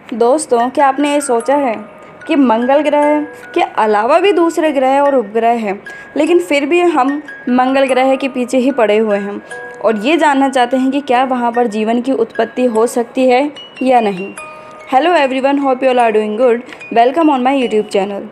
दोस्तों, क्या आपने ये सोचा है कि मंगल ग्रह के अलावा भी दूसरे ग्रह और उपग्रह हैं, लेकिन फिर भी हम मंगल ग्रह के पीछे ही पड़े हुए हैं और ये जानना चाहते हैं कि क्या वहाँ पर जीवन की उत्पत्ति हो सकती है या नहीं। Hello everyone, hope you all are doing good. Welcome on my YouTube channel.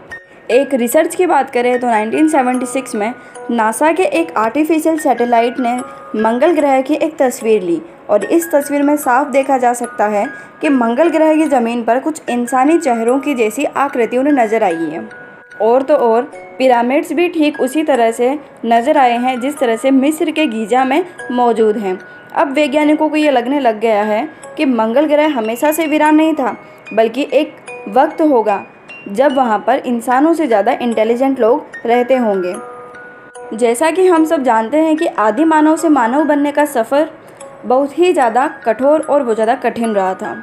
एक रिसर्च की बात करें तो 1976 में नासा के एक आर्टिफिशियल सैटेलाइट ने मंगल ग्रह की एक तस्वीर ली और इस तस्वीर में साफ देखा जा सकता है कि मंगल ग्रह की ज़मीन पर कुछ इंसानी चेहरों की जैसी आकृति उन्हें नज़र आई है। और तो और पिरामिड्स भी ठीक उसी तरह से नज़र आए हैं जिस तरह से मिस्र के गीज़ा में मौजूद हैं। अब वैज्ञानिकों को ये लगने लग गया है कि मंगल ग्रह हमेशा से वीरान नहीं था, बल्कि एक वक्त होगा जब वहाँ पर इंसानों से ज़्यादा इंटेलिजेंट लोग रहते होंगे। जैसा कि हम सब जानते हैं कि आदि मानव से मानव बनने का सफ़र बहुत ही ज़्यादा कठोर और बहुत ज़्यादा कठिन रहा था।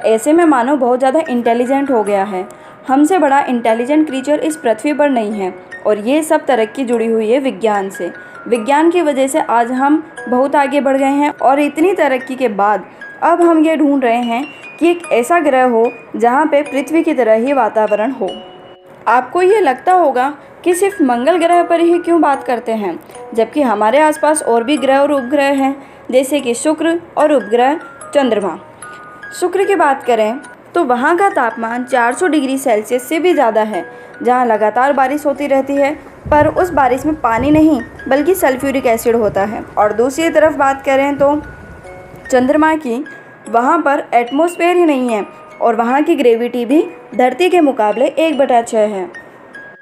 ऐसे में मानव बहुत ज़्यादा इंटेलिजेंट हो गया है। हमसे बड़ा इंटेलिजेंट क्रीचर इस पृथ्वी पर नहीं है और ये सब तरक्की जुड़ी हुई है विज्ञान से। विज्ञान की वजह से आज हम बहुत आगे बढ़ गए हैं और इतनी तरक्की के बाद अब हम ये ढूंढ रहे हैं कि एक ऐसा ग्रह हो जहाँ पे पृथ्वी की तरह ही वातावरण हो। आपको ये लगता होगा कि सिर्फ मंगल ग्रह पर ही क्यों बात करते हैं, जबकि हमारे आसपास और भी ग्रह और उपग्रह हैं, जैसे कि शुक्र और उपग्रह चंद्रमा। शुक्र की बात करें तो वहाँ का तापमान 400 डिग्री सेल्सियस से भी ज़्यादा है, जहाँ लगातार बारिश होती रहती है, पर उस बारिश में पानी नहीं बल्कि सल्फ्यूरिक एसिड होता है। और दूसरी तरफ बात करें तो चंद्रमा की, वहाँ पर एटमॉस्फेयर ही नहीं है और वहाँ की ग्रेविटी भी धरती के मुकाबले 1/6 है।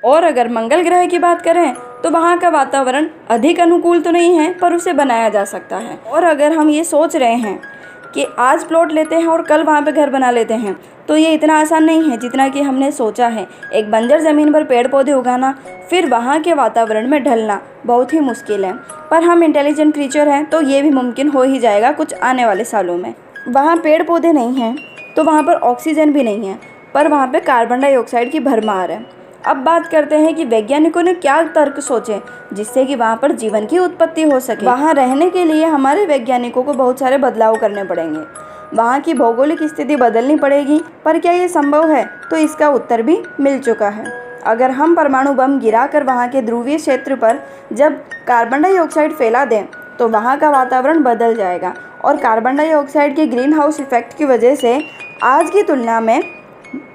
और अगर मंगल ग्रह की बात करें तो वहाँ का वातावरण अधिक अनुकूल तो नहीं है, पर उसे बनाया जा सकता है। और अगर हम ये सोच रहे हैं कि आज प्लॉट लेते हैं और कल वहाँ पे घर बना लेते हैं, तो ये इतना आसान नहीं है जितना कि हमने सोचा है। एक बंजर ज़मीन पर पेड़ पौधे उगाना, फिर वहाँ के वातावरण में ढलना बहुत ही मुश्किल है, पर हम इंटेलिजेंट क्रीचर हैं तो ये भी मुमकिन हो ही जाएगा कुछ आने वाले सालों में। वहाँ पेड़ पौधे नहीं हैं तो वहाँ पर ऑक्सीजन भी नहीं है, पर वहाँ पे कार्बन डाइऑक्साइड की भरमार है। अब बात करते हैं कि वैज्ञानिकों ने क्या तर्क सोचे जिससे कि वहाँ पर जीवन की उत्पत्ति हो सके। वहाँ रहने के लिए हमारे वैज्ञानिकों को बहुत सारे बदलाव करने पड़ेंगे। वहाँ की भौगोलिक स्थिति बदलनी पड़ेगी, पर क्या ये संभव है? तो इसका उत्तर भी मिल चुका है। अगर हम परमाणु बम गिराकर वहाँ के ध्रुवीय क्षेत्र पर जब कार्बन डाइऑक्साइड फैला दें तो वहाँ का वातावरण बदल जाएगा और कार्बन डाइऑक्साइड के ग्रीन हाउस इफेक्ट की वजह से आज की तुलना में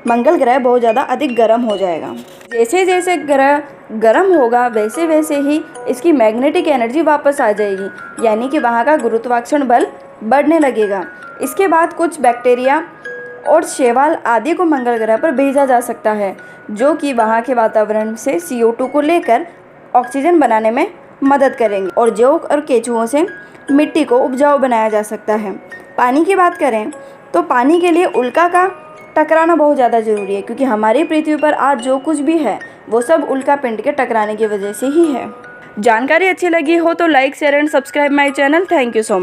मंगल ग्रह बहुत ज़्यादा अधिक गर्म हो जाएगा। जैसे जैसे ग्रह गर्म होगा वैसे वैसे ही इसकी मैग्नेटिक एनर्जी वापस आ जाएगी, यानी कि वहाँ का गुरुत्वाकर्षण बल बढ़ने लगेगा। इसके बाद कुछ बैक्टीरिया और शैवाल आदि को मंगल ग्रह पर भेजा जा सकता है, जो कि वहाँ के वातावरण से CO2 को लेकर ऑक्सीजन बनाने में मदद करेंगे और जौ और केंचुओं से मिट्टी को उपजाऊ बनाया जा सकता है। पानी की बात करें तो पानी के लिए उल्का का टकराना बहुत ज़्यादा ज़रूरी है, क्योंकि हमारी पृथ्वी पर आज जो कुछ भी है वो सब उल्का पिंड के टकराने की वजह से ही है। जानकारी अच्छी लगी हो तो like, share and subscribe my channel. Thank you so much.